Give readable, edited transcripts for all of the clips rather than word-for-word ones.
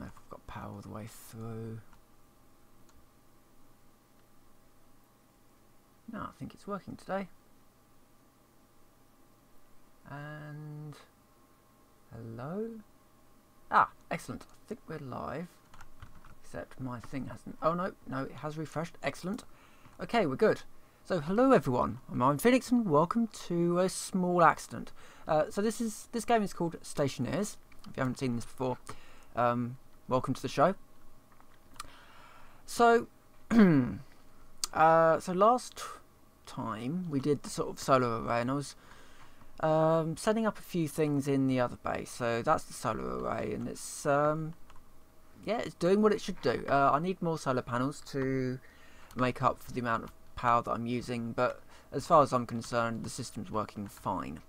know if I've got power all the way through. No, I think it's working today. And hello? Ah, excellent. I think we're live. Except my thing hasn't. Oh no, it has refreshed. Excellent. Okay, we're good. So hello everyone. I'm Phoenix and welcome to a small accident. So this game is called Stationeers. If you haven't seen this before, welcome to the show. So so last time we did the sort of solar array, and I was setting up a few things in the other base. So that's the solar array, and it's yeah, it's doing what it should do. I need more solar panels to make up for the amount of power that I'm using, but as far as I'm concerned, the system's working fine.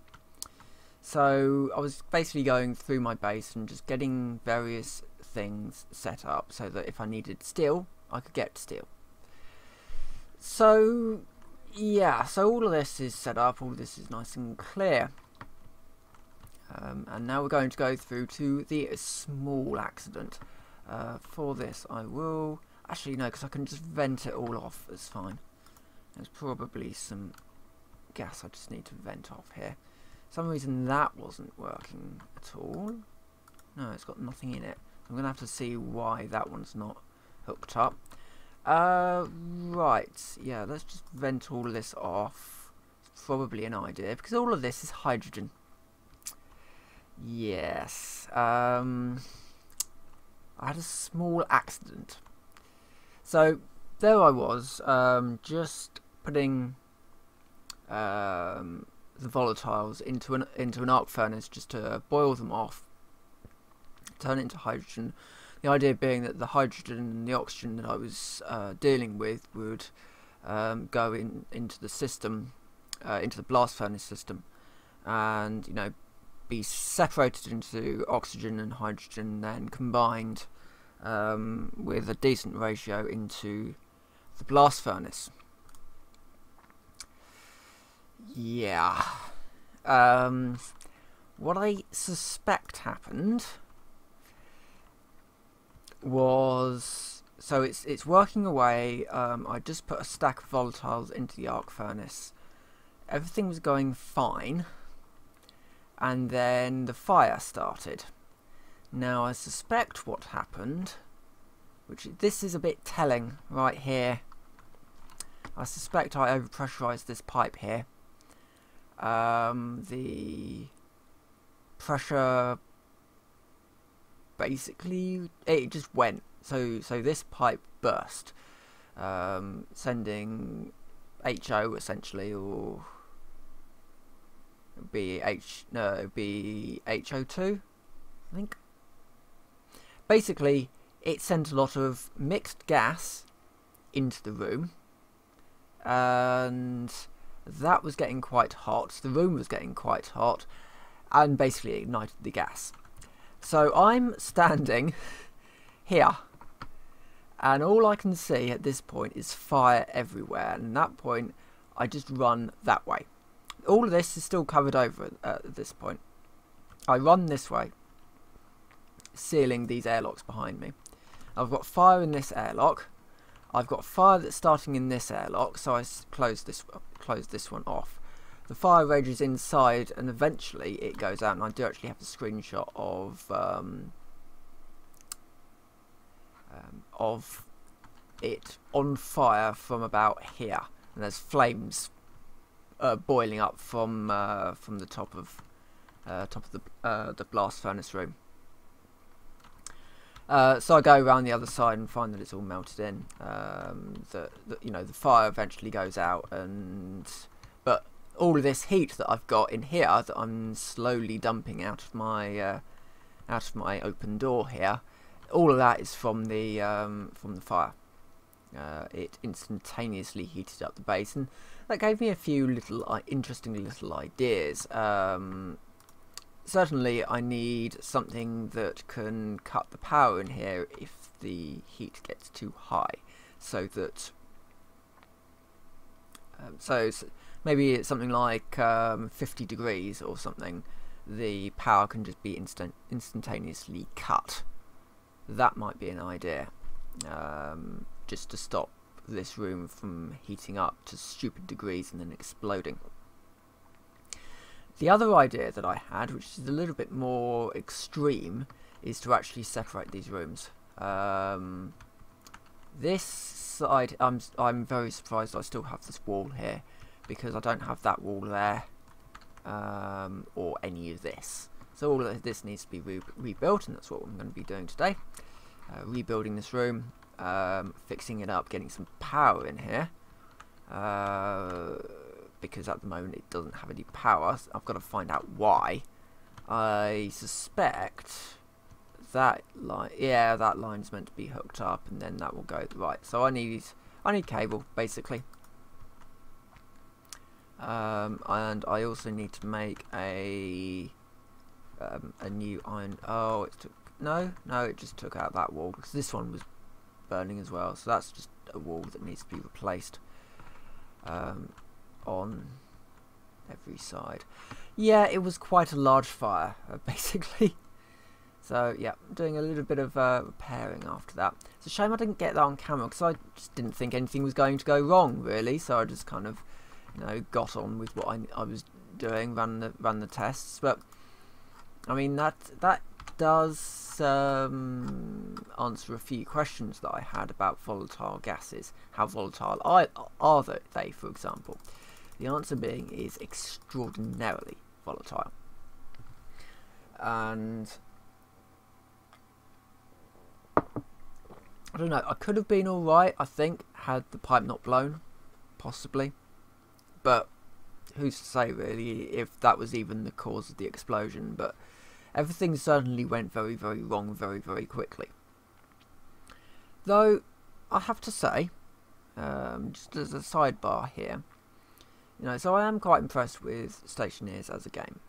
So I was basically going through my base and just getting various things set up so that if I needed steel, I could get steel. So yeah, so all of this is set up, all this is nice and clear. And now we're going to go through to the small accident. For this I will, actually no, because I can just vent it all off, it's fine. There's probably some gas I just need to vent off here. For some reason that wasn't working at all. No, it's got nothing in it. I'm going to have to see why that one's not hooked up. Right, yeah, let's just vent all of this off. It's probably an idea, because all of this is hydrogen. Yes, I had a small accident. So there I was, just putting the volatiles into an arc furnace just to boil them off, turn it into hydrogen. The idea being that the hydrogen and the oxygen that I was dealing with would go into the system, into the blast furnace system, and you know, be separated into oxygen and hydrogen, then combined with a decent ratio into the blast furnace. Yeah. What I suspect happened was, so it's working away. I just put a stack of volatiles into the arc furnace. Everything was going fine, and then the fire started. Now I suspect what happened, which this is a bit telling right here. I suspect I overpressurized this pipe here. The pressure, basically, it just went. So this pipe burst, sending HO essentially, or it'd be it'd be HO2, I think. Basically, it sent a lot of mixed gas into the room, and that was getting quite hot. The room was getting quite hot, and basically ignited the gas. So I'm standing here, and all I can see at this point is fire everywhere, and at that point I just run that way. All of this is still covered over at this point. I run this way, sealing these airlocks behind me. I've got fire in this airlock. I've got fire that's starting in this airlock, so I close this one off. The fire rages inside, and eventually it goes out, and I do actually have a screenshot of it on fire from about here, and there's flames boiling up from the top of the blast furnace room. So I go around the other side and find that it's all melted in. You know, the fire eventually goes out, but all of this heat that I've got in here that I'm slowly dumping out of my open door here, all of that is from the fire. It instantaneously heated up the base, and that gave me a few interesting little ideas. Certainly I need something that can cut the power in here if the heat gets too high, so that so maybe it's something like 50 degrees or something. The power can just be instantaneously cut. that might be an idea, just to stop this room from heating up to stupid degrees and then exploding. The other idea that I had, which is a little bit more extreme, is to actually separate these rooms. This side, I'm very surprised I still have this wall here, because I don't have that wall there, or any of this. So all of this needs to be rebuilt, and that's what I'm going to be doing today. Rebuilding this room, fixing it up, getting some power in here, because at the moment it doesn't have any power. So I've got to find out why. I suspect that line, yeah, that line's meant to be hooked up, and then that will go right. So I need cable basically, and I also need to make a new iron. Oh, it took no, it just took out that wall because this one was burning as well. So that's just a wall that needs to be replaced on every side. Yeah, it was quite a large fire, basically. So yeah, I'm doing a little bit of repairing after that. It's a shame I didn't get that on camera because I just didn't think anything was going to go wrong, really. So I just kind of, you know, got on with what I was doing, ran the tests. But I mean that does answer a few questions that I had about volatile gases. How volatile are they, for example? The answer being is extraordinarily volatile. And I don't know, I could have been alright, I think, had the pipe not blown, possibly. But who's to say, really, if that was even the cause of the explosion. But everything certainly went very, very wrong very, very quickly. Though, I have to say, just as a sidebar here, you know, so I am quite impressed with Stationeers as a game.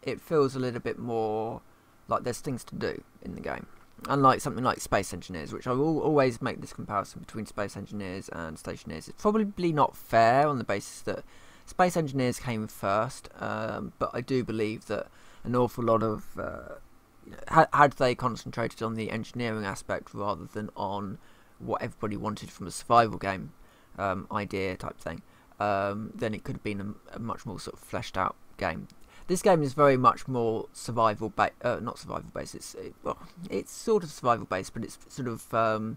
It feels a little bit more like there's things to do in the game. Unlike something like Space Engineers, which I will always make this comparison between Space Engineers and Stationeers. It's probably not fair on the basis that Space Engineers came first, but I do believe that an awful lot of, you know, had they concentrated on the engineering aspect rather than on what everybody wanted from a survival game idea type thing, then it could have been a much more sort of fleshed out game. This game is very much more survival based, not survival based, it's sort of survival based, but it's sort of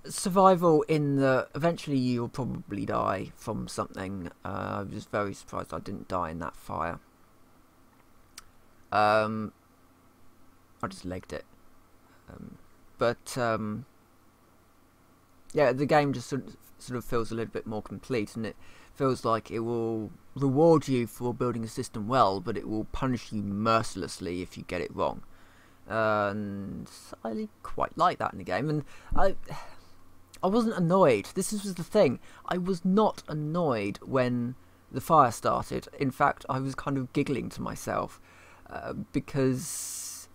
survival in the eventually you'll probably die from something. I was very surprised I didn't die in that fire. I just legged it. Yeah, the game just sort of feels a little bit more complete, and it feels like it will reward you for building a system well, but it will punish you mercilessly if you get it wrong. And I quite like that in the game, and I wasn't annoyed. This was the thing. I was not annoyed when the fire started. In fact, I was kind of giggling to myself because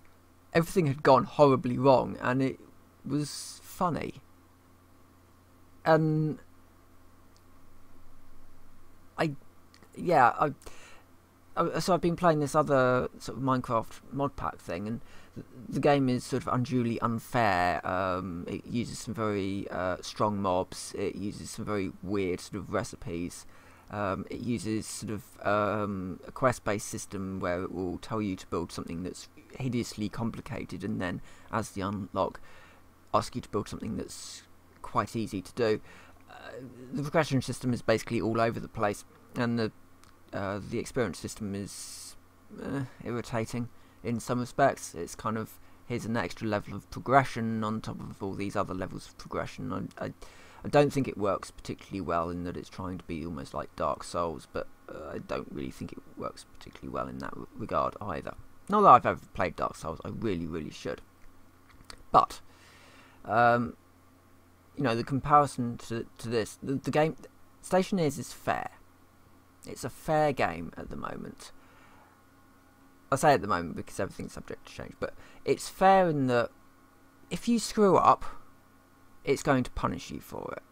everything had gone horribly wrong, and it was funny. And so I've been playing this other sort of Minecraft mod pack thing, and the game is sort of unduly unfair. It uses some very strong mobs. It uses some very weird sort of recipes. It uses sort of a quest-based system where it will tell you to build something that's hideously complicated, and then as the unlock, ask you to build something that's quite easy to do. The progression system is basically all over the place, and the experience system is irritating in some respects. It's kind of, here's an extra level of progression on top of all these other levels of progression. I don't think it works particularly well in that it's trying to be almost like Dark Souls, but I don't really think it works particularly well in that regard either. Not that I've ever played Dark Souls, I really, really should. But you know, the comparison to this, the game Stationeers is fair. It's a fair game at the moment. I say at the moment because everything's subject to change, but it's fair in that if you screw up, it's going to punish you for it.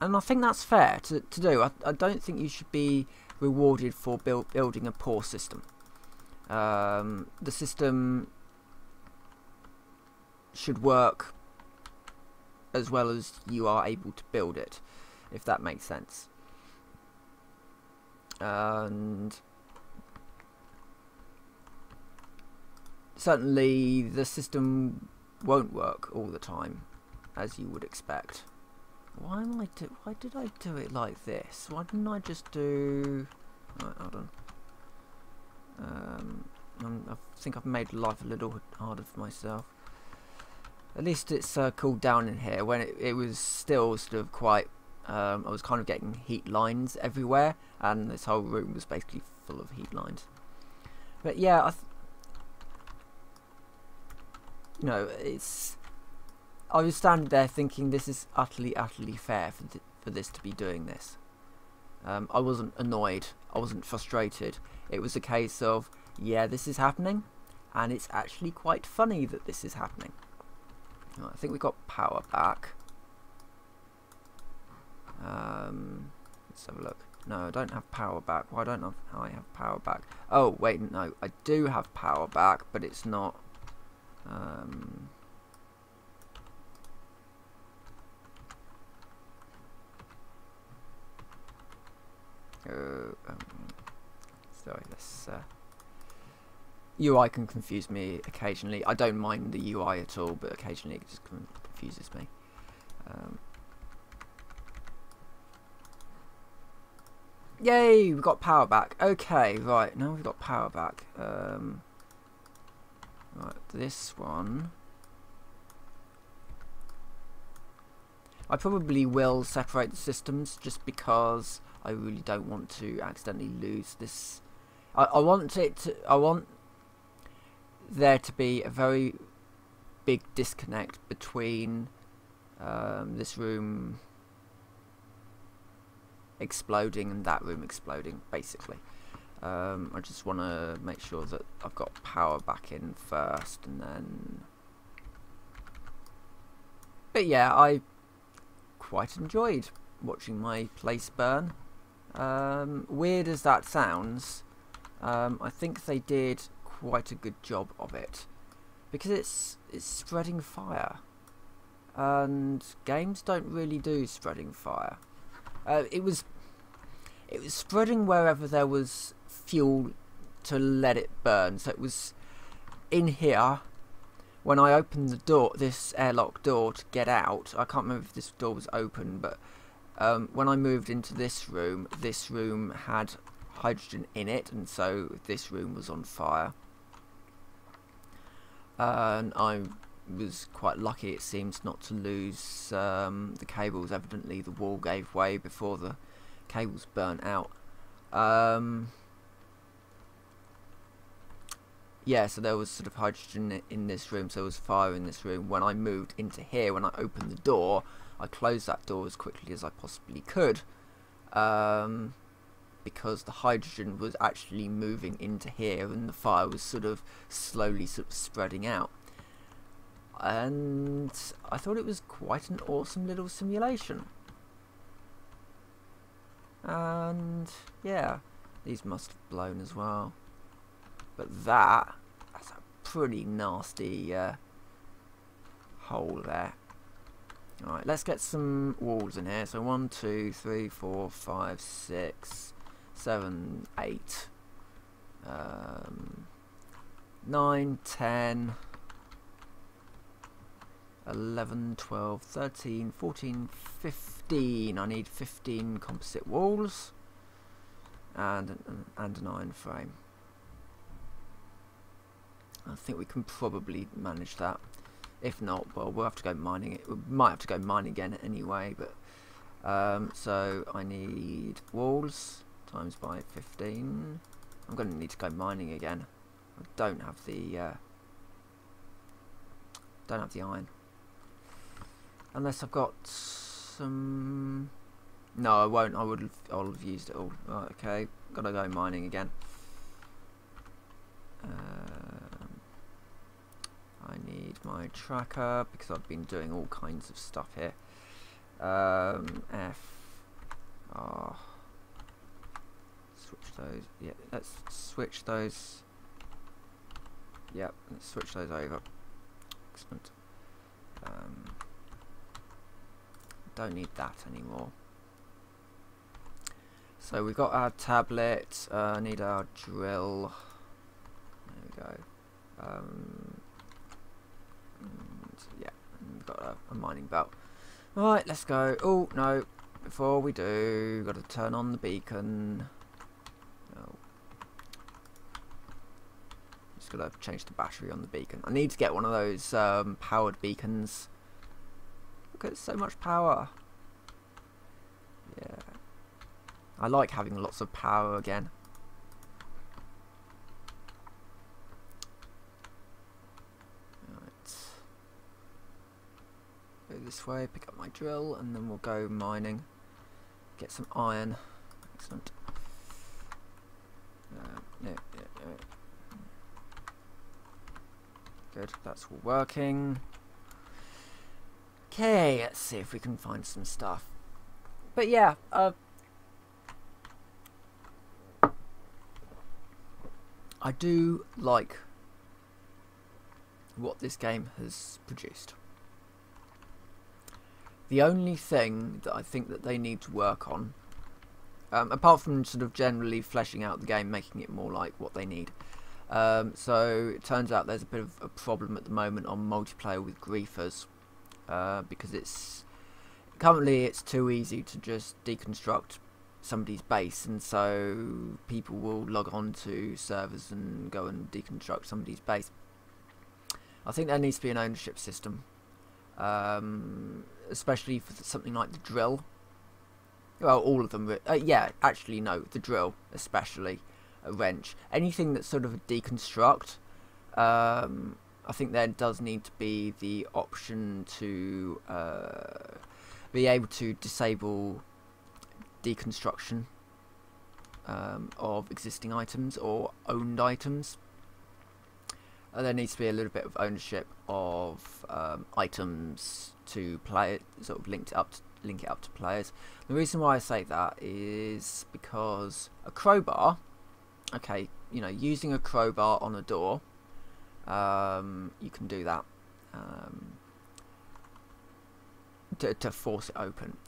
And I think that's fair to do. I don't think you should be rewarded for building a poor system. The system should work as well as you are able to build it, if that makes sense. And certainly the system won't work all the time, as you would expect. Why did I do it like this? Why didn't I just do... Right, hold on. I think I've made life a little harder for myself. At least it's cooled down in here. When it was still sort of quite... I was kind of getting heat lines everywhere, and this whole room was basically full of heat lines. But yeah, you know, I was standing there thinking this is utterly fair for this to be doing this. I wasn't annoyed, I wasn't frustrated. It was a case of, yeah, this is happening, and it's actually quite funny that this is happening. Right, I think we got power back. Let's have a look. No, I don't have power back. Why don't I have power back? Oh, wait, no, I do have power back, but it's not... sorry, this UI can confuse me occasionally. I don't mind the UI at all, but occasionally it just confuses me. Yay, we've got power back. Okay, right, now we've got power back. Right, this one... I probably will separate the systems just because I really don't want to accidentally lose this. I want there to be a very big disconnect between this room exploding and that room exploding, basically. I just want to make sure that I've got power back in first, and then... But yeah, I quite enjoyed watching my place burn. Weird as that sounds, I think they did quite a good job of it, because it's spreading fire, and games don't really do spreading fire. It was spreading wherever there was fuel to let it burn. So it was in here. When I opened the door, this airlock door, to get out, I can't remember if this door was open, but when I moved into this room had hydrogen in it, and so this room was on fire. And I was quite lucky, it seems, not to lose the cables. Evidently the wall gave way before the cables burnt out. Yeah, so there was sort of hydrogen in this room, so there was fire in this room. When I moved into here, when I opened the door, I closed that door as quickly as I possibly could, because the hydrogen was actually moving into here and the fire was sort of slowly spreading out. And I thought it was quite an awesome little simulation. And yeah, these must have blown as well. But that's a pretty nasty hole there. Alright, let's get some walls in here. So 1, 2, 3, 4, 5, 6, 7, 8, 9, 10, 11, 12, 13, 14, 15. I need 15 composite walls and an iron frame. I think we can probably manage that. If not, well, we'll have to go mining it. We might have to go mining again anyway, but so I need walls times by 15. I'm going to need to go mining again. I don't have the iron, unless I've got some. No, I won't. I'll have used it all. Right, okay, gotta go mining again. I need my tracker because I've been doing all kinds of stuff here. F, R, switch those. Yeah, let's switch those. Yep, let's switch those over. Excellent. Don't need that anymore. So we've got our tablet. Need our drill. There we go. And yeah, and we've got a mining belt. Right, let's go. Oh no! Before we do, got to turn on the beacon. Oh. Just got to change the battery on the beacon. I need to get one of those powered beacons. Look at so much power. Yeah, I like having lots of power again. Right. Go this way, pick up my drill, and then we'll go mining. Get some iron. Excellent. No. Good, that's all working. Okay, let's see if we can find some stuff. But yeah, I do like what this game has produced. The only thing that I think that they need to work on, apart from sort of generally fleshing out the game, making it more like what they need. So it turns out there's a bit of a problem at the moment on multiplayer with griefers, because it's currently it's too easy to just deconstruct somebody's base, and so people will log on to servers and go and deconstruct somebody's base. I think there needs to be an ownership system, especially for something like the drill. Well, all of them. Yeah, actually no, the drill especially, a wrench, anything that's sort of a deconstruct. I think there does need to be the option to be able to disable deconstruction of existing items or owned items. There needs to be a little bit of ownership of items to play it, sort of link it up to players. The reason why I say that is because a crowbar, okay, you know, using a crowbar on a door, you can do that to force it open.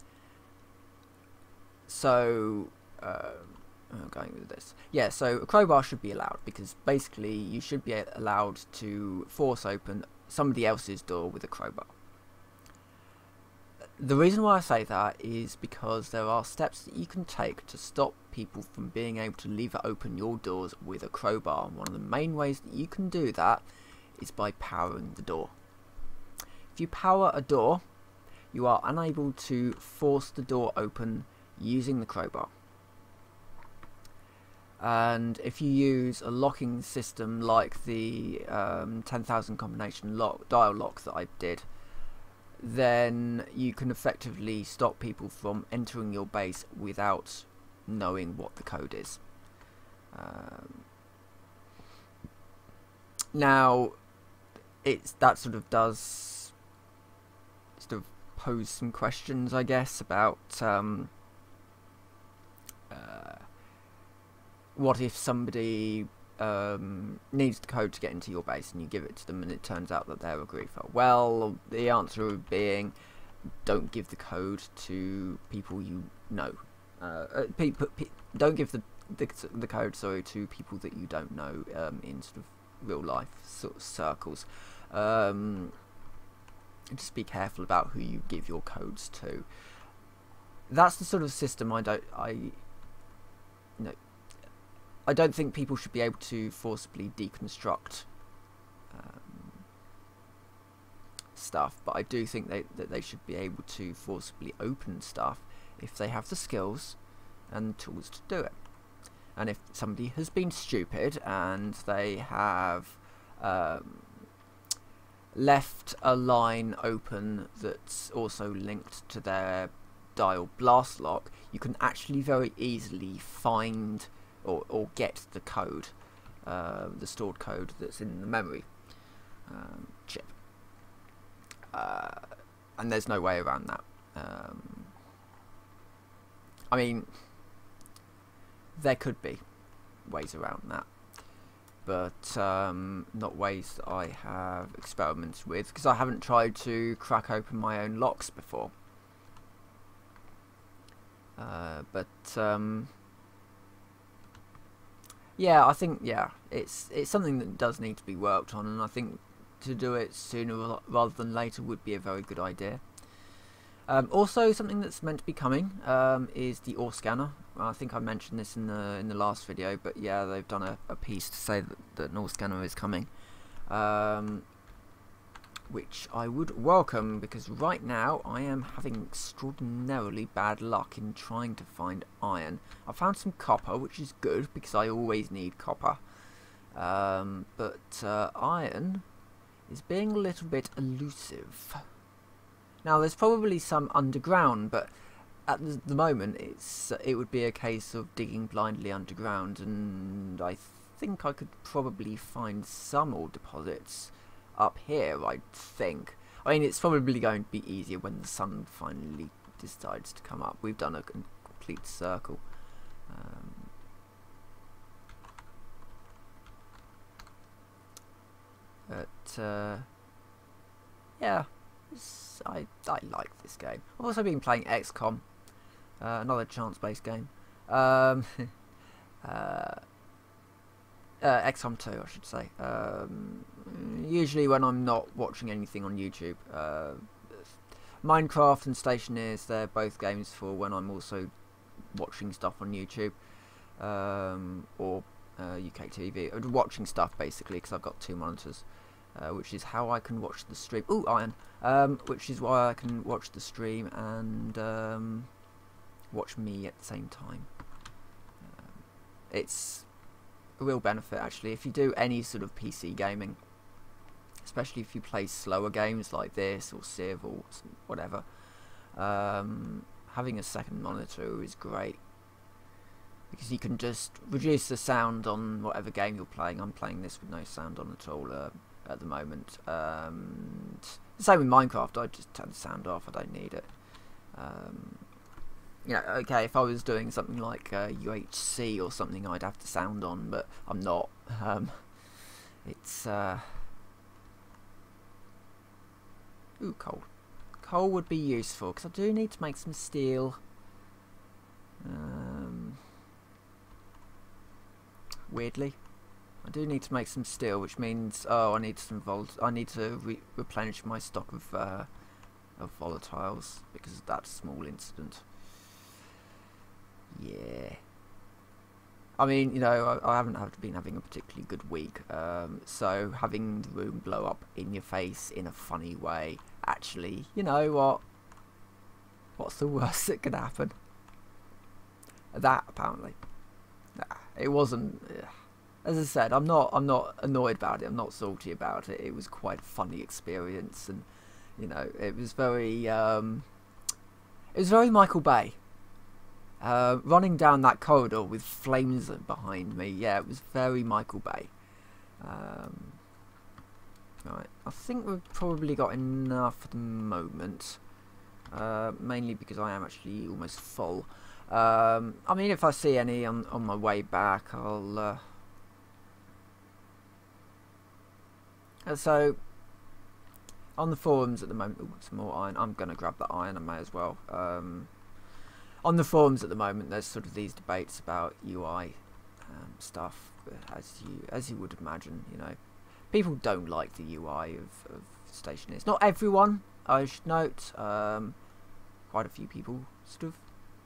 So I'm going with this. Yeah, so a crowbar should be allowed, because basically you should be allowed to force open somebody else's door with a crowbar. The reason why I say that is because there are steps that you can take to stop people from being able to leave open your doors with a crowbar. And one of the main ways that you can do that is by powering the door. If you power a door, you are unable to force the door open using the crowbar. And if you use a locking system like the 10,000 combination dial lock that I did, then you can effectively stop people from entering your base without knowing what the code is. Now, that sort of does sort of pose some questions, I guess, about what if somebody needs the code to get into your base and you give it to them and it turns out that they're a griefer? Well, the answer being, don't give the code to people you know. Don't give the code, sorry, to people that you don't know in sort of real life sort of circles. Just be careful about who you give your codes to. That's the sort of system I don't think people should be able to forcibly deconstruct stuff, but I do think that they should be able to forcibly open stuff if they have the skills and tools to do it. And if somebody has been stupid and they have left a line open that's also linked to their dial blast lock, you can actually very easily find or get the code, the stored code that's in the memory chip, and there's no way around that. I mean, there could be ways around that, but not ways that I have experimented with, because I haven't tried to crack open my own locks before. Yeah, I think it's something that does need to be worked on, and I think to do it sooner rather than later would be a very good idea. Also, something that's meant to be coming is the ore scanner. I think I mentioned this in the last video, but yeah, they've done a piece to say that an ore scanner is coming, which I would welcome, because right now I am having extraordinarily bad luck in trying to find iron. I found some copper, which is good because I always need copper, but iron is being a little bit elusive. Now, there's probably some underground, but at the moment it would be a case of digging blindly underground, and I think I could probably find some ore deposits up here, I think. I mean, it's probably going to be easier when the sun finally decides to come up. We've done a complete circle. Yeah, I like this game. I've also been playing XCOM, another chance-based game. XCOM 2, I should say. Usually when I'm not watching anything on YouTube. Minecraft and Stationeers, they're both games for when I'm also watching stuff on YouTube, or UK TV. Watching stuff, basically, because I've got 2 monitors. Which is how I can watch the stream. Ooh, iron! Which is why I can watch the stream and watch me at the same time. It's a real benefit, actually, if you do any sort of PC gaming, especially if you play slower games like this or Civ or whatever. Having a second monitor is great, because you can just reduce the sound on whatever game you're playing. I'm playing this with no sound on at all at the moment. Same with Minecraft, I just turn the sound off, I don't need it. You know, okay, if I was doing something like UHC or something, I'd have the sound on, but I'm not. It's ooh, coal. Coal would be useful, because I do need to make some steel. Weirdly, I do need to make some steel, which means I need some I need to replenish my stock of volatiles, because of that small incident. Yeah. I mean, you know, I haven't been having a particularly good week, so having the room blow up in your face in a funny way, actually, you know what? What's the worst that could happen? That, apparently. Nah, it wasn't. As I said, I'm not annoyed about it. I'm not salty about it. It was quite a funny experience, and you know, it was very Michael Bay. Running down that corridor with flames behind me. Yeah, it was very Michael Bay. Right, I think we've probably got enough at the moment. Mainly because I am actually almost full. I mean, if I see any on my way back, I'll. So, on the forums at the moment, ooh, some more iron. I'm going to grab that iron, I may as well. On the forums at the moment, there's sort of these debates about UI stuff, as you would imagine. You know, people don't like the UI of Stationeers. Not everyone, I should note. Quite a few people sort of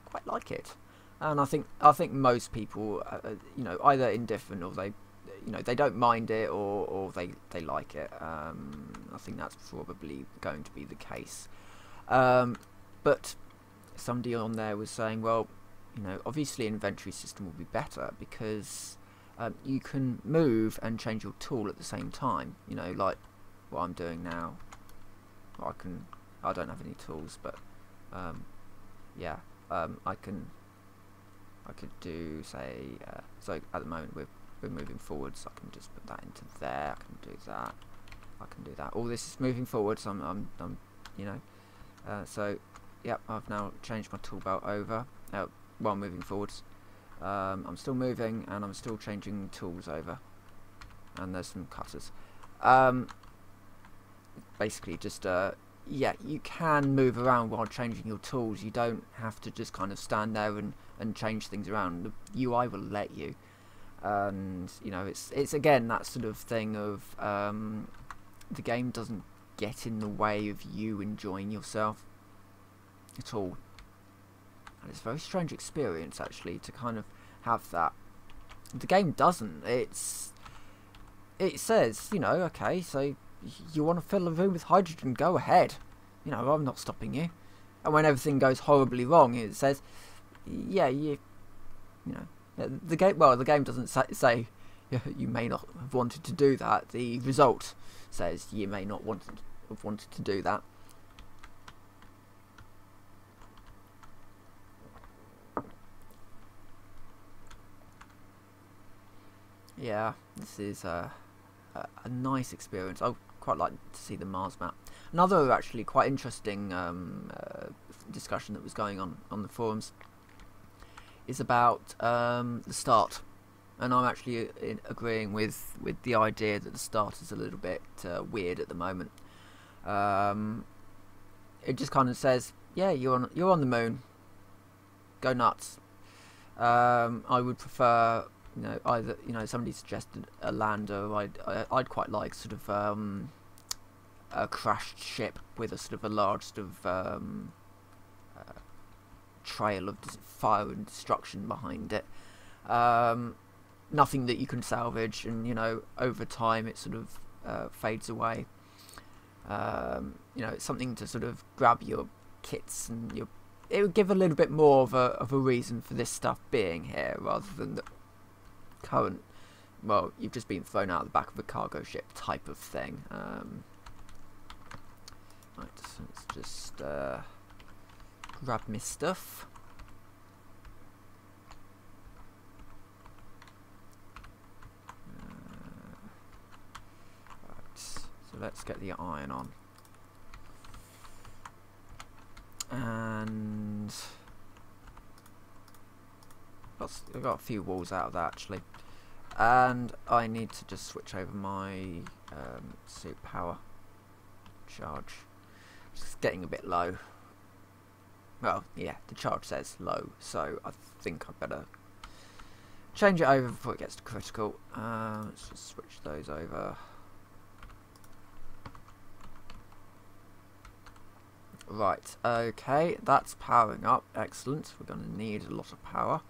quite like it, and I think most people, you know, either indifferent or they don't mind it, or they like it. I think that's probably going to be the case. But somebody on there was saying, well, you know, obviously an inventory system will be better because you can move and change your tool at the same time. You know, like what I'm doing now. I don't have any tools, but yeah, I could do, say, so at the moment we're moving forwards. I can just put that into there. I can do that. I can do that. All this is moving forwards. I'm you know, so yep, I've now changed my tool belt over while moving forwards. I'm still moving and I'm still changing tools over. and there's some cutters. Basically just yeah, you can move around while changing your tools. You don't have to just kind of stand there and change things around. The UI will let you. And you know, it's again that sort of thing of the game doesn't get in the way of you enjoying yourself at all. And it's a very strange experience actually to kind of have that. The game doesn't. It says, you know, okay, so you want to fill the room with hydrogen, go ahead. You know, I'm not stopping you. And when everything goes horribly wrong, it says, yeah, you know, the game doesn't say you may not have wanted to do that. The result says you may not have wanted to do that. Yeah, this is a nice experience. I quite like to see the Mars map. Another actually quite interesting discussion that was going on the forums is about the start, and I'm actually agreeing with the idea that the start is a little bit weird at the moment. It just kind of says, yeah, you're on the moon, go nuts. I would prefer, you know, either, you know, somebody suggested a lander. I'd quite like sort of a crashed ship with a sort of a large sort of trail of fire and destruction behind it. Nothing that you can salvage, and you know, over time it sort of fades away. You know, it's something to sort of grab your kits and your. It would give a little bit more of a reason for this stuff being here, rather than the current, well, you've just been thrown out the back of a cargo ship type of thing. Right, so let's just grab my stuff. Right, so let's get the iron on. And I've got a few walls out of that actually. And I need to just switch over my suit power charge. It's getting a bit low. Well, yeah, the charge says low, so I think I better change it over before it gets to critical. Let's just switch those over. Right, okay, that's powering up. Excellent. We're going to need a lot of power.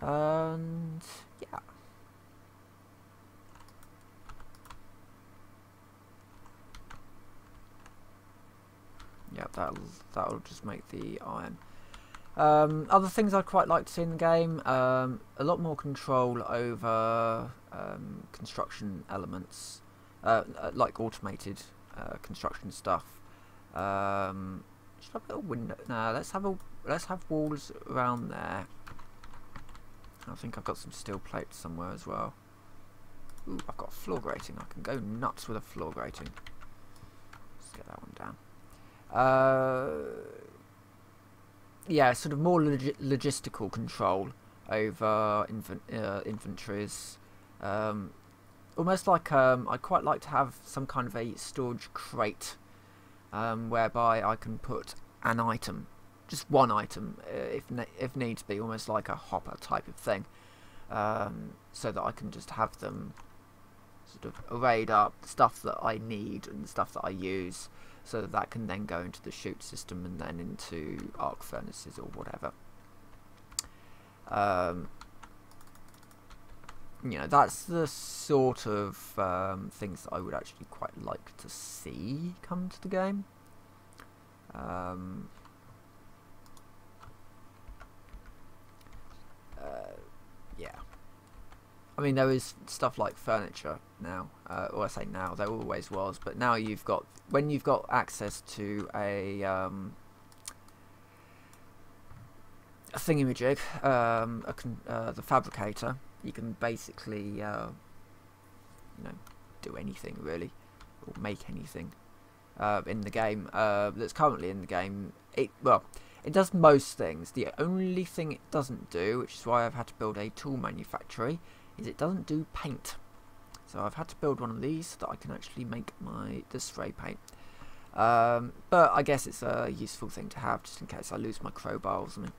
And yeah. Yeah, that'll just make the iron. Other things I'd quite like to see in the game, a lot more control over construction elements, like automated construction stuff. Should I put a window? No, let's have walls around there. I think I've got some steel plates somewhere as well. Ooh, I've got a floor grating. I can go nuts with a floor grating. Let's get that one down. Yeah, sort of more logistical control over inventories. Almost like I'd quite like to have some kind of a storage crate, whereby I can put an item, just one item, if needs be, almost like a hopper type of thing, so that I can just have them sort of arrayed up, stuff that I need and stuff that I use, so that can then go into the chute system and then into arc furnaces or whatever. You know, that's the sort of things that I would actually quite like to see come to the game. Yeah. I mean, there is stuff like furniture now, or I say now, there always was, but now you've got, when you've got access to a thingamajig, the fabricator, you can basically, you know, do anything really, or make anything in the game that's currently in the game. It does most things. The only thing it doesn't do, which is why I've had to build a tool manufactory, is it doesn't do paint. So I've had to build one of these so that I can actually make the spray paint. But I guess it's a useful thing to have just in case I lose my crowbar or something.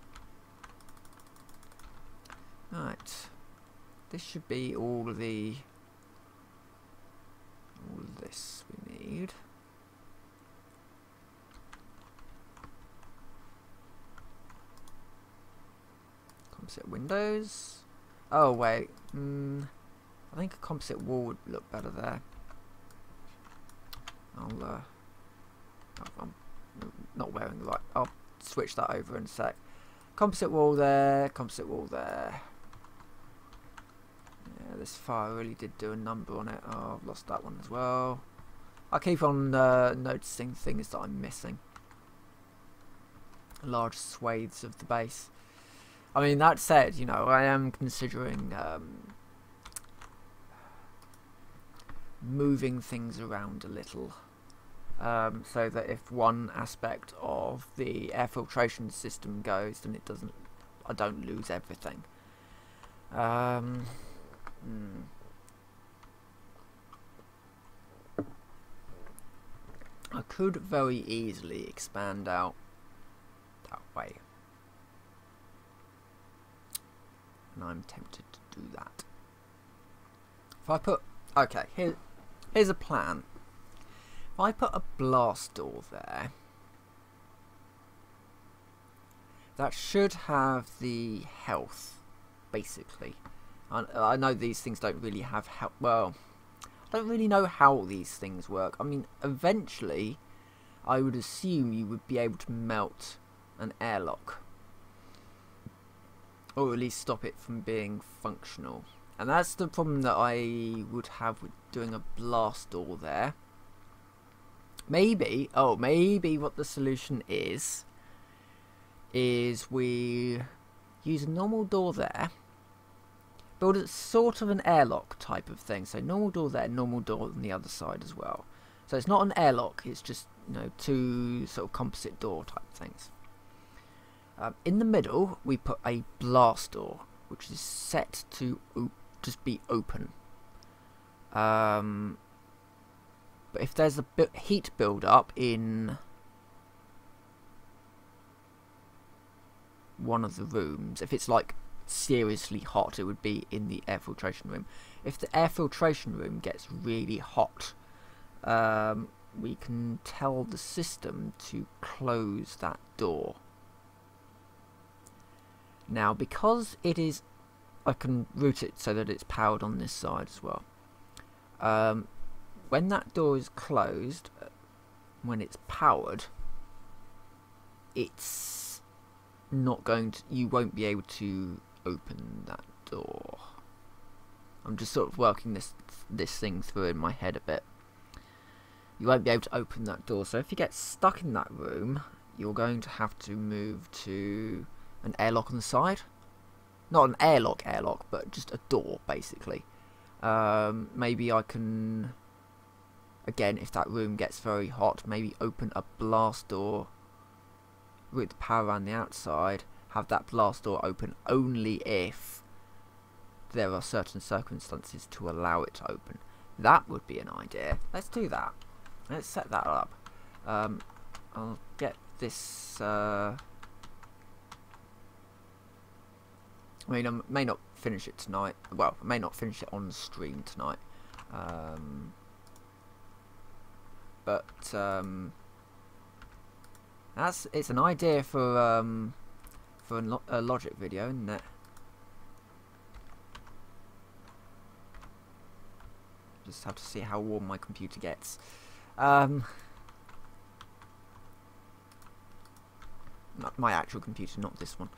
Right, this should be all of this we need. Composite windows. Oh wait, I think a composite wall would look better there. I'm not wearing the right. I'll switch that over in a sec. Composite wall there. Composite wall there. Yeah, this fire really did do a number on it. Oh, I've lost that one as well. I keep on noticing things that I'm missing. Large swathes of the base. I mean, that said, you know, I am considering moving things around a little. So that if one aspect of the air filtration system goes, then I don't lose everything. I could very easily expand out that way, and I'm tempted to do that. If I put, okay, here's a plan. If I put a blast door there, that should have the health, basically. I know these things don't really have health. Well, I don't really know how these things work. I mean, eventually, I would assume you would be able to melt an airlock, or at least stop it from being functional. And that's the problem that I would have with doing a blast door there. Maybe what the solution is we use a normal door there, build it sort of an airlock type of thing. So normal door there, normal door on the other side as well. So it's not an airlock, it's just, you know, two sort of composite door type things. In the middle, we put a blast door, which is set to just be open. But if there's a heat build up in one of the rooms, if it's like seriously hot, it would be in the air filtration room. If the air filtration room gets really hot, we can tell the system to close that door. Now, because it is, I can route it so that it's powered on this side as well. When that door is closed, when it's powered, it's not going to, you won't be able to open that door. I'm just sort of working this thing through in my head a bit. You won't be able to open that door, so if you get stuck in that room, you're going to have to move to an airlock on the side. Not an airlock, but just a door, basically. Maybe I can, again, if that room gets very hot, maybe open a blast door with the power around the outside, have that blast door open only if there are certain circumstances to allow it to open. That would be an idea. Let's do that. Let's set that up. I'll get this. I mean, I may not finish it tonight. Well, I may not finish it on stream tonight. But it's an idea for a logic video, isn't it? Just have to see how warm my computer gets. My actual computer, not this one.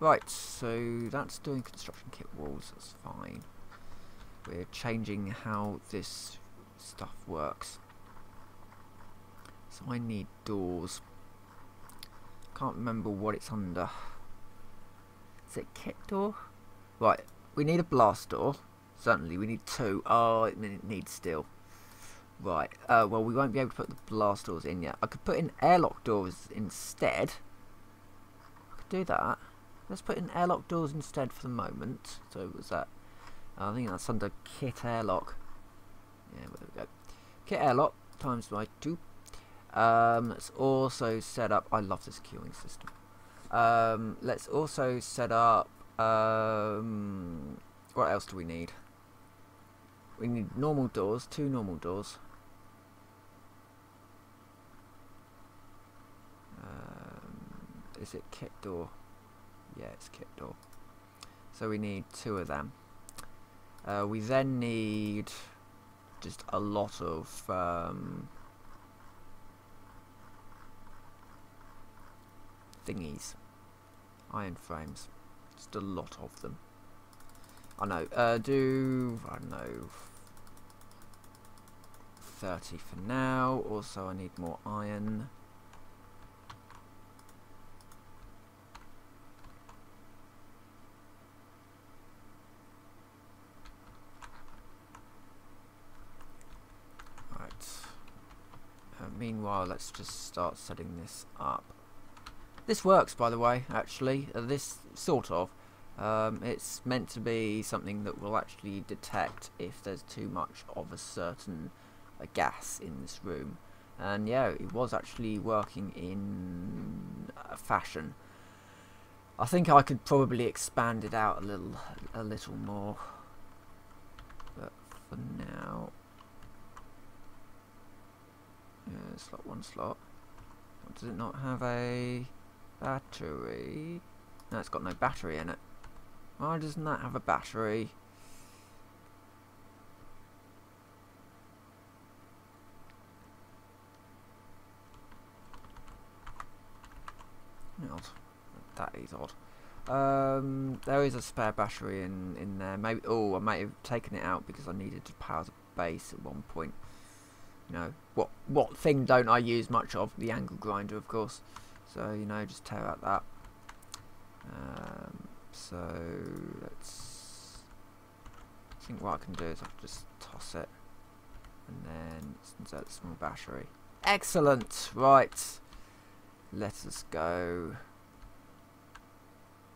Right, so that's doing construction kit walls, that's fine. We're changing how this stuff works. So I need doors. Can't remember what it's under. Is it kit door? Right, we need a blast door. Certainly, we need two. Oh, it needs steel. Right, well, we won't be able to put the blast doors in yet. I could put in airlock doors instead. I could do that. Let's put in airlock doors instead for the moment. So was that? I think that's under kit airlock. Yeah, there we go. Kit airlock times by 2. Let's also set up. I love this queuing system. Let's also set up. What else do we need? We need normal doors. 2 normal doors. Is it kit door? Yeah, it's kit door. So we need 2 of them. We then need just a lot of thingies, iron frames, just a lot of them. I know. I don't know, 30 for now. Also, I need more iron. Meanwhile, let's just start setting this up. This works, by the way, actually. This sort of. It's meant to be something that will actually detect if there's too much of a certain gas in this room. And yeah, it was actually working in a fashion. I think I could probably expand it out a little more. But for now... Yeah, slot 1 slot. Does it not have a battery? No, it's got no battery in it. Why doesn't that have a battery? Odd. That is odd. There is a spare battery in there. Maybe. Oh, I might have taken it out because I needed to power the base at one point. You know, what thing don't I use much of? The angle grinder, of course. So, you know, just tear out that. So, let's... I think what I can do is I'll just toss it. And then insert the small battery. Excellent! Right. Let us go.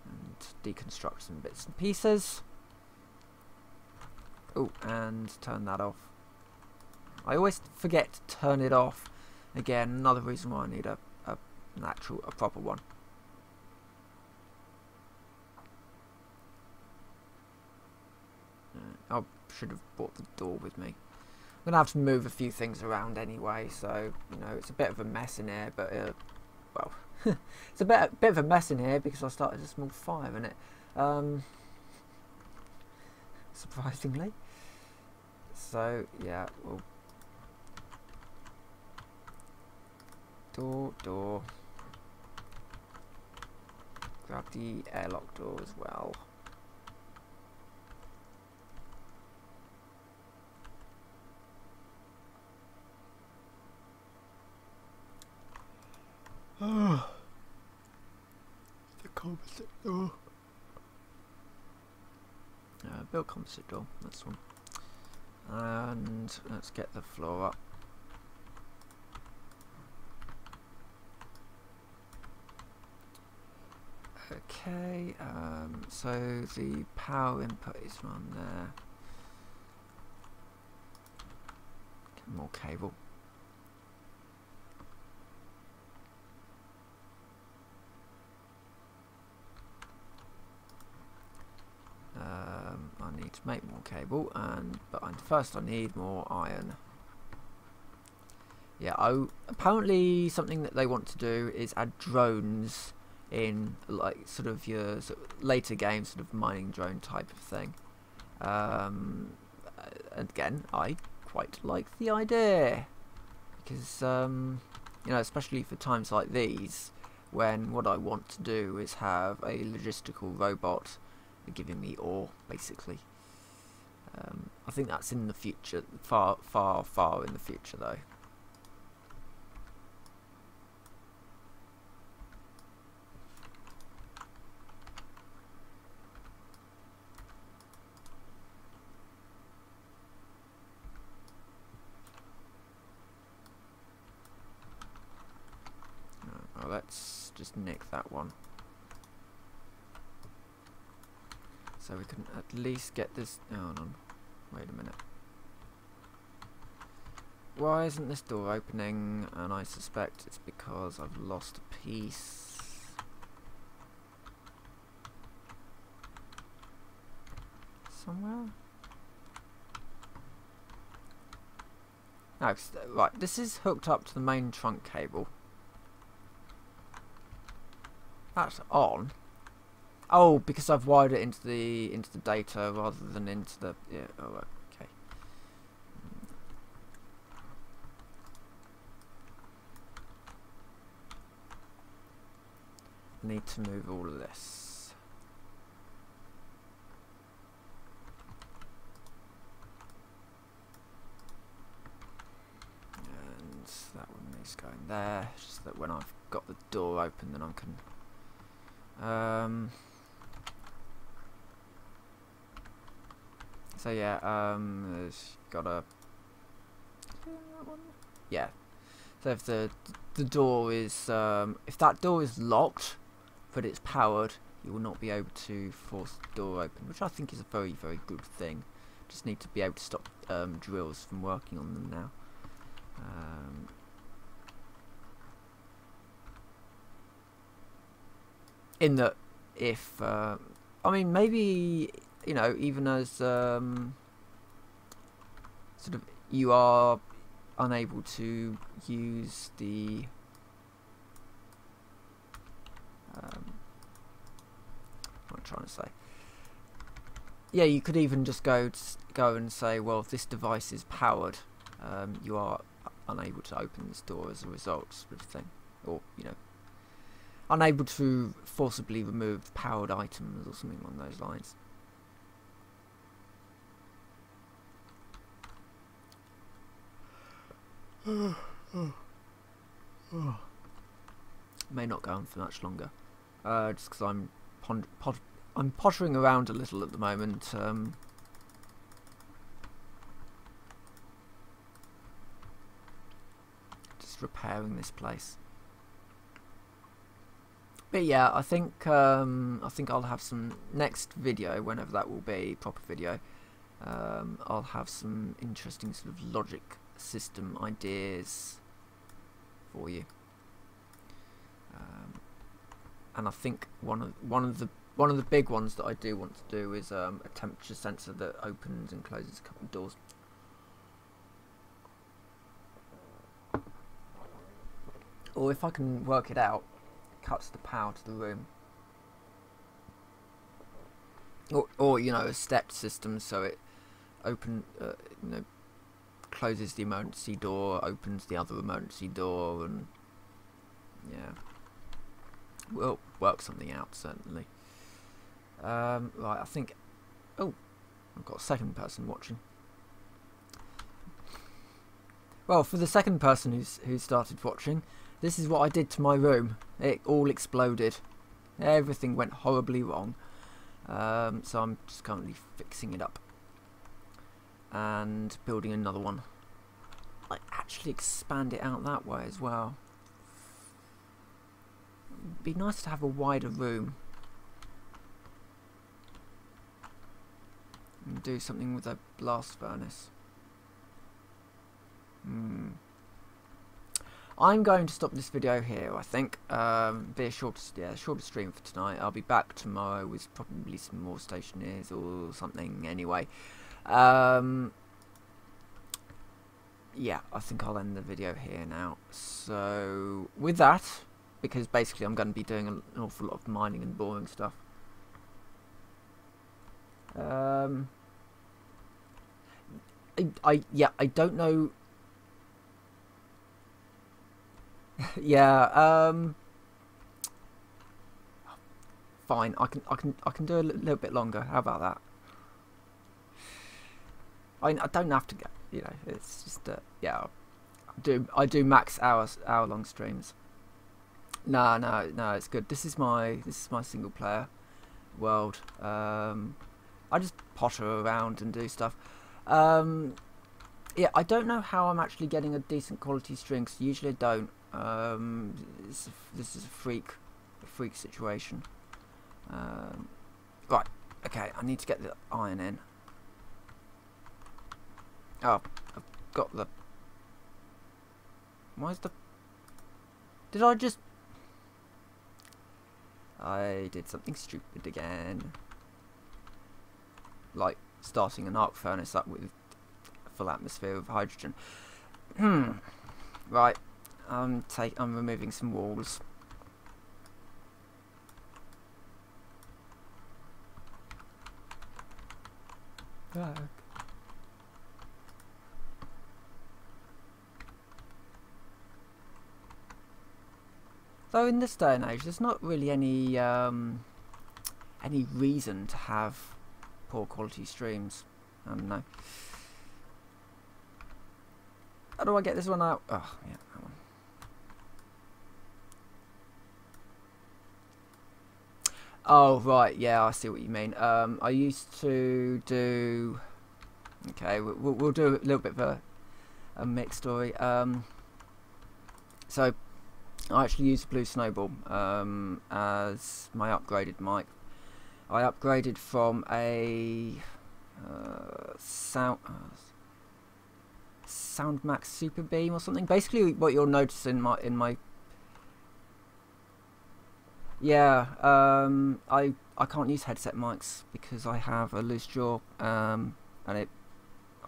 And deconstruct some bits and pieces. Oh, and turn that off. I always forget to turn it off. Again, another reason why I need a proper one. I should have brought the door with me. I'm gonna have to move a few things around anyway, so you know it's a bit of a mess in here. But well, it's a bit of a mess in here because I started a small fire in it. Surprisingly. So yeah, well. Door. Grab the airlock door as well. Oh, the composite door. Build composite door. That's one. And let's get the floor up. Okay, so the power input is on there. Get more cable. I need to make more cable, but first I need more iron. Yeah, apparently something that they want to do is add drones in, like sort of your later games, sort of mining drone type of thing. Again, I quite like the idea because you know, especially for times like these, when what I want to do is have a logistical robot giving me ore, basically. I think that's in the future, far in the future, though. Well, let's just nick that one. So we can at least get this... Oh, hold on. Wait a minute. why isn't this door opening? And I suspect it's because I've lost a piece. Somewhere? No, right, this is hooked up to the main trunk cable. That's on. Oh, because I've wired it into the data rather than into the oh, okay. Need to move all of this. And that one needs going there. Just that when I've got the door open, then I can. So yeah, there's got a. Yeah. So if the door is if that door is locked, but it's powered, you will not be able to force the door open, which I think is a very, very good thing. Just need to be able to stop drills from working on them now. In that, if I mean, maybe, you know, even as sort of you are unable to use the what I'm trying to say. Yeah, you could even just go and say, well, if this device is powered, you are unable to open this door as a result, sort of thing, or you know, unable to forcibly remove powered items or something along those lines. May not go on for much longer, just because I'm pottering around a little at the moment. Just repairing this place. But yeah, I think I'll have some next video, whenever that will be, proper video. I'll have some interesting sort of logic system ideas for you. And I think one of the big ones that I do want to do is a temperature sensor that opens and closes a couple of doors. Or if I can work it out, cuts the power to the room. Or you know, a stepped system, so it you know, closes the emergency door, opens the other emergency door, and yeah, we'll work something out, certainly. Right, I think. Oh, I've got a second person watching. Well, for the second person who started watching, this is what I did to my room. It all exploded. Everything went horribly wrong. So I'm just currently fixing it up and building another one. I actually expand it out that way as well. It'd be nice to have a wider room and do something with a blast furnace. I'm going to stop this video here, I think. Be a shorter stream for tonight. I'll be back tomorrow with probably some more Stationeers or something anyway. Yeah, I think I'll end the video here now. So, with that, because basically I'm going to be doing an awful lot of mining and boring stuff. I don't know. Yeah, fine. I can do a little bit longer. How about that? I don't have to get. You know, it's just yeah. I do max hour long streams. No, it's good. This is my single player world. I just potter around and do stuff. Yeah, I don't know how I'm actually getting a decent quality stream, because usually I don't. This is a freak situation. Right, okay, I need to get the iron in. Oh, I've got the Why is the... Did I just... I did something stupid again. Like starting an arc furnace up with a full atmosphere of hydrogen. Right. I'm removing some walls. Though in this day and age, there's not really any reason to have poor quality streams. I don't know. How do I get this one out? Oh, yeah, that one. Oh, right, yeah, I see what you mean. I used to do... Okay, we'll do a little bit of a mixed story. So, I actually used Blue Snowball as my upgraded mic. I upgraded from a SoundMax Super Beam or something. Basically, what you'll notice in my yeah, I can't use headset mics because I have a loose jaw, and I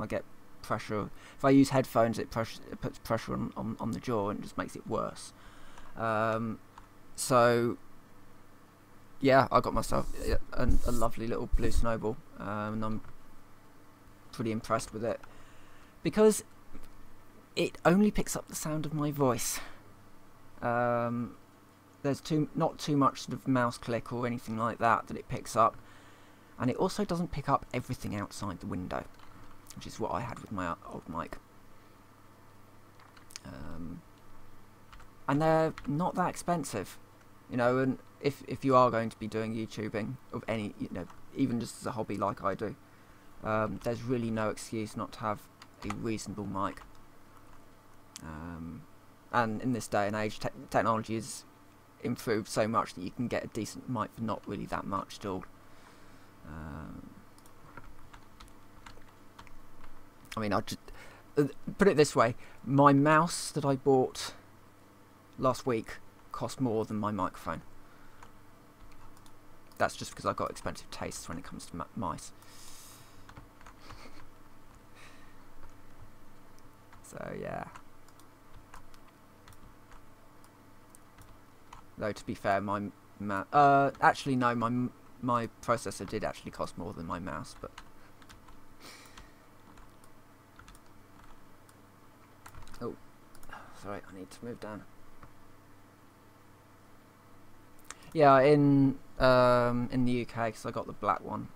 get pressure. If I use headphones, it puts pressure on the jaw and just makes it worse. So yeah, I got myself a lovely little Blue Snowball, and I'm pretty impressed with it because it only picks up the sound of my voice. There's not too much sort of mouse click or anything like that it picks up, and it also doesn't pick up everything outside the window, which is what I had with my old mic. And they're not that expensive, you know. And if you are going to be doing YouTubing of any, you know, even just as a hobby like I do, there's really no excuse not to have a reasonable mic. And in this day and age, technology is improved so much that you can get a decent mic for not really that much still. I mean, I'll just put it this way: my mouse that I bought last week cost more than my microphone. That's just because I've got expensive tastes when it comes to mice. So yeah. Though to be fair, actually no, my processor did actually cost more than my mouse, but oh, sorry, I need to move down. Yeah, in the UK, because I got the black one.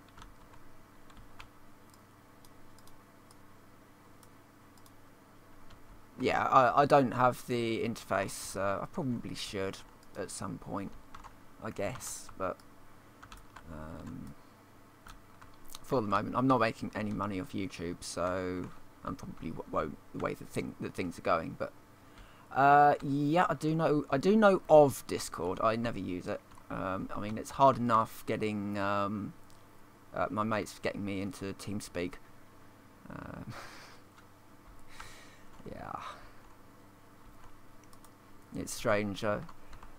Yeah, I don't have the interface. I probably should at some point, I guess, but for the moment I'm not making any money off YouTube, so I'm probably won't the way that things are going. But yeah, I do know of Discord. I never use it. I mean, it's hard enough getting my mates getting me into TeamSpeak. Yeah, it's strange.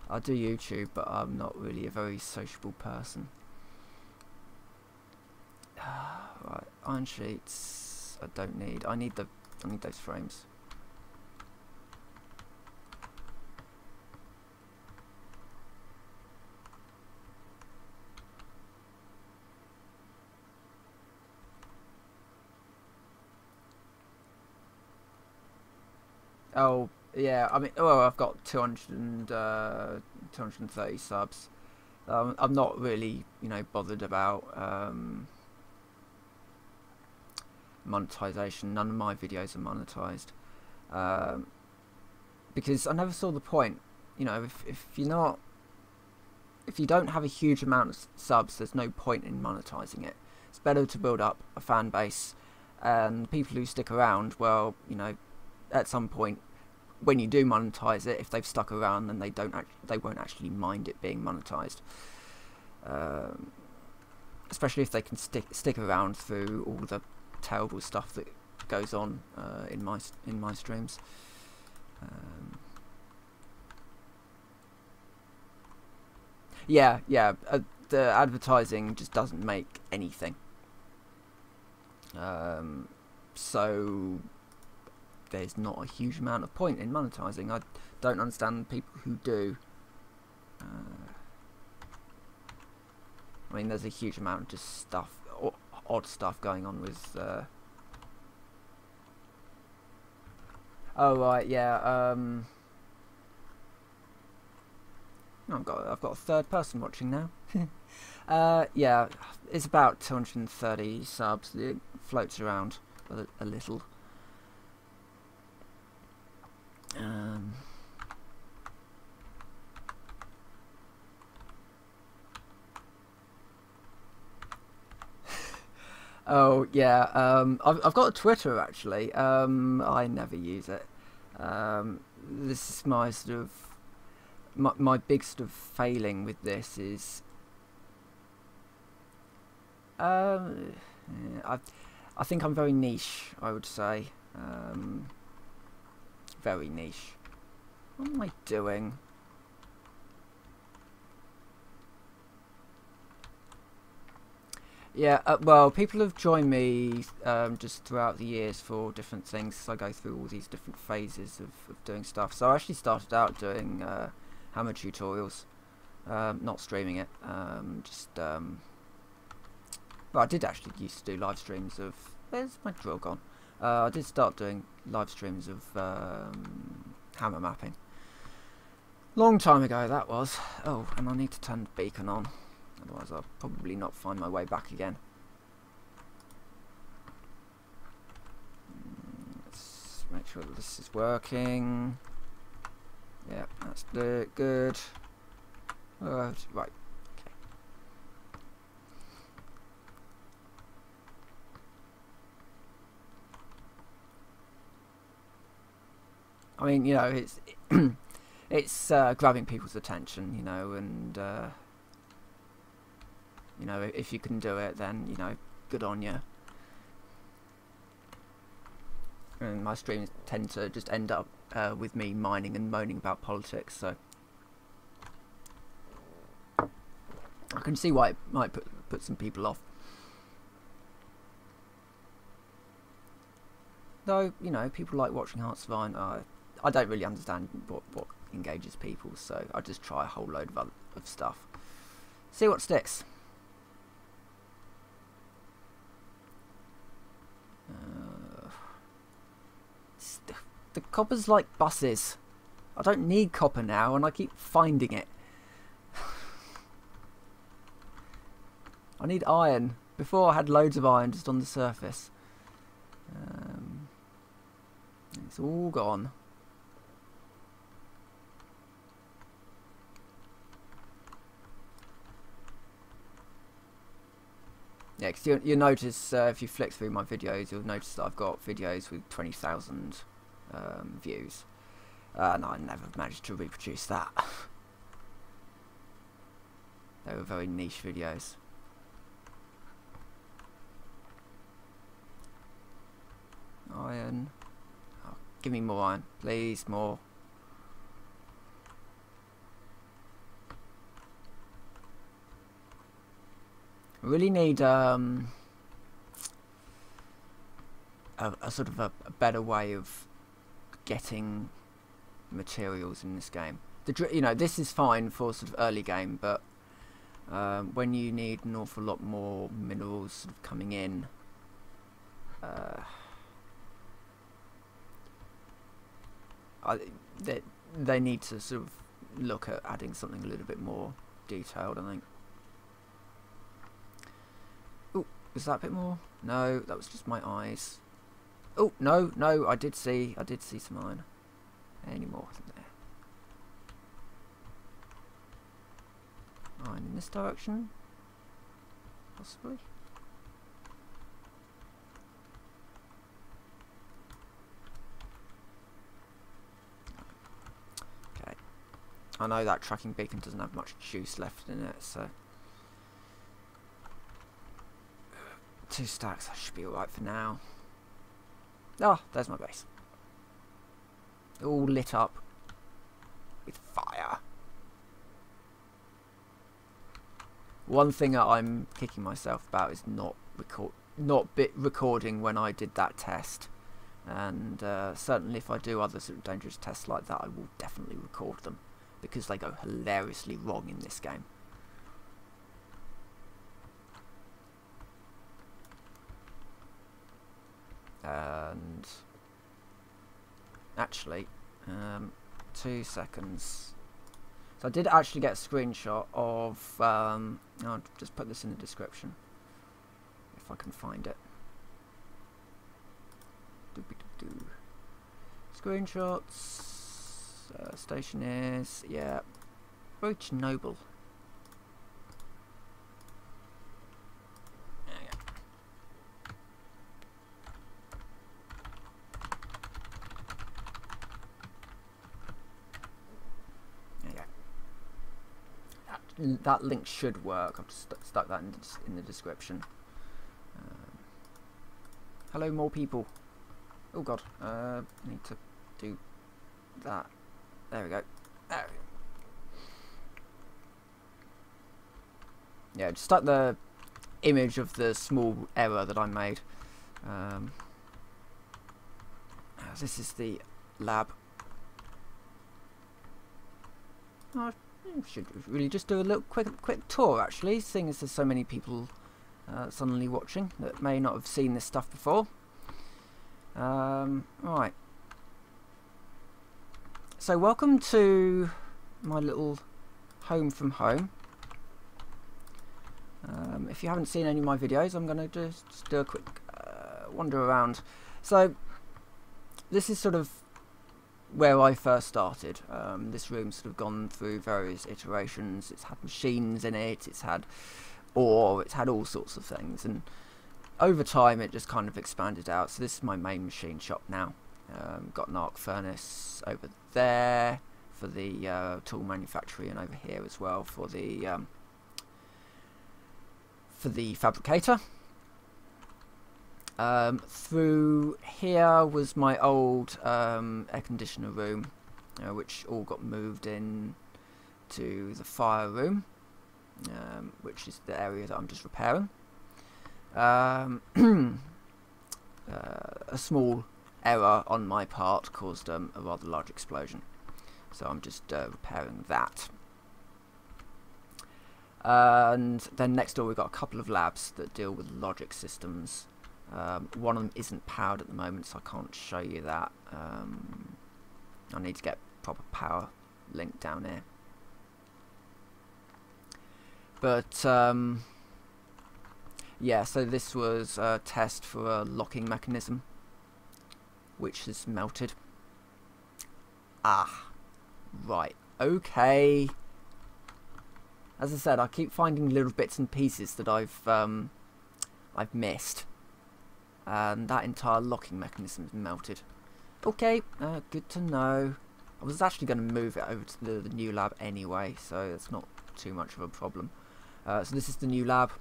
I do YouTube, but I'm not really a very sociable person. Right, iron sheets. I don't need. I need those frames. Oh yeah, I mean, well, I've got 230 subs. I'm not really, you know, bothered about monetization. None of my videos are monetized because I never saw the point. You know, if you don't have a huge amount of subs, there's no point in monetizing it. It's better to build up a fan base, and people who stick around, well, you know, at some point, when you do monetize it, if they've stuck around, then they won't actually mind it being monetized. Especially if they can stick around through all the terrible stuff that goes on in my streams. Yeah, yeah. The advertising just doesn't make anything. So there's not a huge amount of point in monetizing. I don't understand people who do. I mean, there's a huge amount of just stuff, odd stuff going on with. Oh right, yeah. I've got a third person watching now. Yeah, it's about 230 subs. It floats around a little. Oh yeah, I've got a Twitter actually. I never use it. This is my sort of my big sort of failing with this is I think I'm very niche. I would say very niche. What am I doing? Yeah, well, people have joined me just throughout the years for different things. So I go through all these different phases of doing stuff. So I actually started out doing hammer tutorials, not streaming it. But I did actually used to do live streams of. Where's my drill gone? I did start doing live streams of hammer mapping. Long time ago that was. Oh, and I need to turn the beacon on. Otherwise I'll probably not find my way back again. Let's make sure that this is working. Yeah, that's good. Right, okay. I mean, you know, it's it's grabbing people's attention, you know, and you know, if you can do it, then, you know, good on you. And my streams tend to just end up with me mining and moaning about politics, so I can see why it might put some people off. Though, you know, people like watching Hearts of Iron. I don't really understand what engages people, so I just try a whole load of stuff. See what sticks. The copper's like buses. I don't need copper now, and I keep finding it. I need iron. Before I had loads of iron just on the surface. It's all gone. Yeah, because you'll notice if you flick through my videos, you'll notice that I've got videos with 20,000 views. And I never managed to reproduce that. They were very niche videos. Iron. Oh, give me more iron, please, more. I really need a sort of a better way of getting materials in this game. You know, this is fine for sort of early game, but when you need an awful lot more minerals sort of coming in, they need to sort of look at adding something a little bit more detailed, I think. Oh, was that a bit more? No, that was just my eyes. Oh, no, I did see some iron. Any more isn't there? Iron in this direction? Possibly? Okay. I know that tracking beacon doesn't have much juice left in it, so 2 stacks, that should be alright for now. Ah, there's my base. all lit up with fire. One thing that I'm kicking myself about is not recording when I did that test, and certainly if I do other sort of dangerous tests like that, I will definitely record them, because they go hilariously wrong in this game. And actually, 2 seconds. So I did actually get a screenshot of, I'll just put this in the description, if I can find it. Screenshots, Stationeers, yeah, very Chernobyl. That link should work. I've just stuck that in the description. Hello, more people. Oh god, need to do that. There we go. Yeah, just stuck the image of the small error that I made. This is the lab. I should really just do a little quick tour, actually, seeing as there's so many people suddenly watching that may not have seen this stuff before. Right. So welcome to my little home from home. If you haven't seen any of my videos, I'm going to just do a quick wander around. So this is sort of where I first started. This room's sort of gone through various iterations. It's had machines in it, it's had ore, it's had all sorts of things, and over time it just kind of expanded out. So this is my main machine shop now. Got an arc furnace over there for the tool manufacturing, and over here as well for the fabricator. Through here was my old air conditioner room, which all got moved in to the fire room, which is the area that I'm just repairing. A small error on my part caused a rather large explosion, so I'm just repairing that. And then next door we've got a couple of labs that deal with logic systems. One of them isn't powered at the moment, so I can't show you that. I need to get proper power link down here. But yeah, so this was a test for a locking mechanism, which has melted. Ah, right, okay. As I said, I keep finding little bits and pieces that I've missed. And that entire locking mechanism is melted. Okay, good to know. I was actually going to move it over to the new lab anyway, so it's not too much of a problem. So this is the new lab.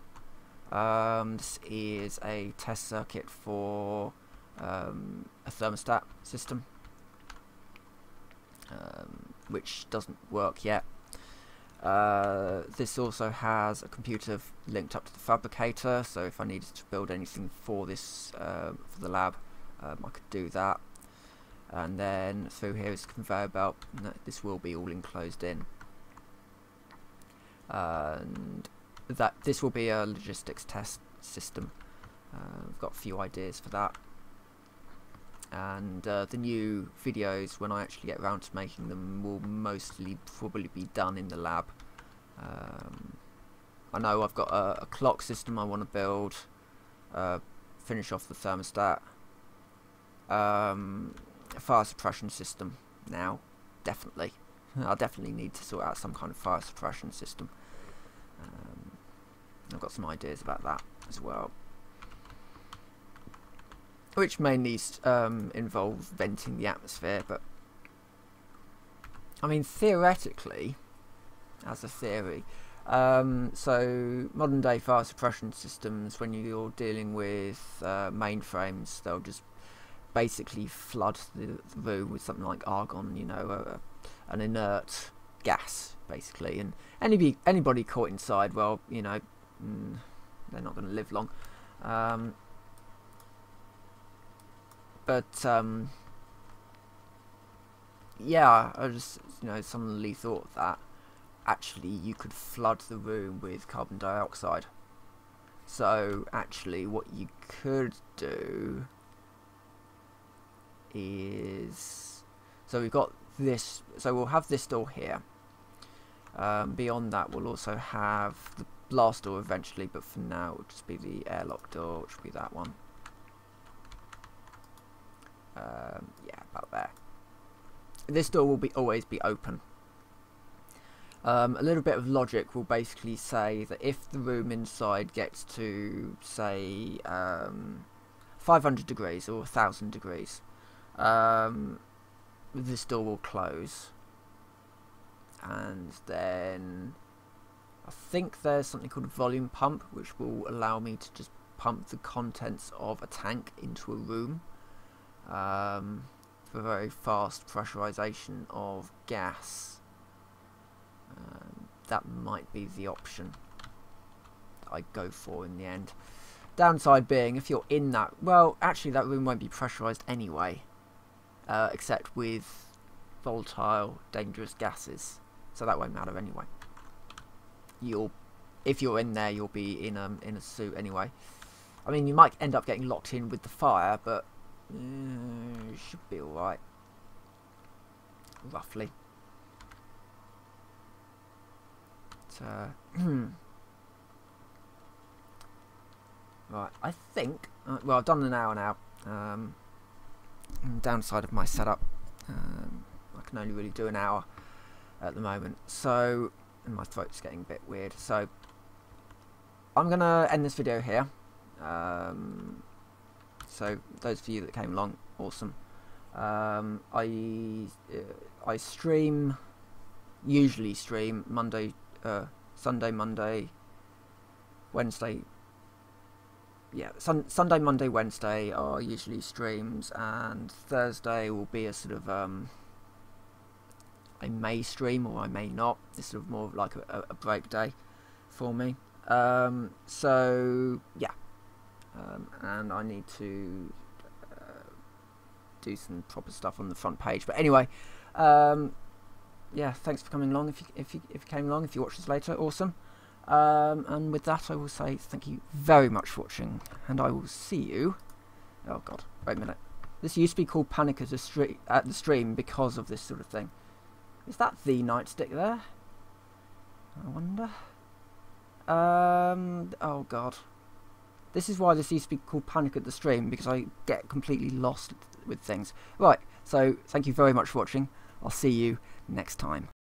This is a test circuit for a thermostat system, which doesn't work yet. This also has a computer linked up to the fabricator, so if I needed to build anything for this for the lab, I could do that. And then through here is the conveyor belt. This will be all enclosed in, and this will be a logistics test system. I've got a few ideas for that, and the new videos, when I actually get around to making them, will mostly probably be done in the lab. I know I've got a clock system I want to build, finish off the thermostat, a fire suppression system now, definitely. I definitely need to sort out some kind of fire suppression system. I've got some ideas about that as well, which mainly involve venting the atmosphere, but I mean, theoretically, as a theory, so modern day fire suppression systems, when you're dealing with mainframes, they'll just basically flood the room with something like argon, you know, an inert gas, basically. And anybody caught inside, well, you know, they're not going to live long. Yeah, I just, you know, suddenly thought that actually you could flood the room with carbon dioxide. So actually what you could do is, so we've got this, so we'll have this door here. Beyond that we'll also have the blast door eventually, but for now it will just be the airlock door, which will be that one. Yeah, about there. This door will always be open. A little bit of logic will basically say that if the room inside gets to, say, 500 degrees or 1000 degrees, this door will close. And then I think there's something called a volume pump, which will allow me to just pump the contents of a tank into a room for very fast pressurization of gas. That might be the option that I go for in the end. Downside being, if you're in that, well, actually that room won't be pressurized anyway, except with volatile, dangerous gases, so that won't matter anyway. If you're in there, you'll be in a suit anyway. I mean, you might end up getting locked in with the fire, but it should be alright, roughly. Right, I think, well, I've done an hour now. Downside of my setup, I can only really do an hour at the moment, so, and my throat's getting a bit weird, so I'm gonna end this video here. So those of you that came along, awesome. I usually stream Monday, Sunday, Monday, Wednesday. Yeah, Sunday, Monday, Wednesday are usually streams, and Thursday will be a sort of I may stream or I may not. It's sort of more of like a break day for me. So yeah, and I need to do some proper stuff on the front page. But anyway, yeah, thanks for coming along. If you came along, if you watch this later, awesome. And with that, I will say thank you very much for watching, and I will see you. Oh God, wait a minute. This used to be called Panic at the Stream because of this sort of thing. Is that the nightstick there? I wonder. Oh God. This is why this used to be called Panic at the Stream, because I get completely lost with things. Right, so thank you very much for watching. I'll see you next time.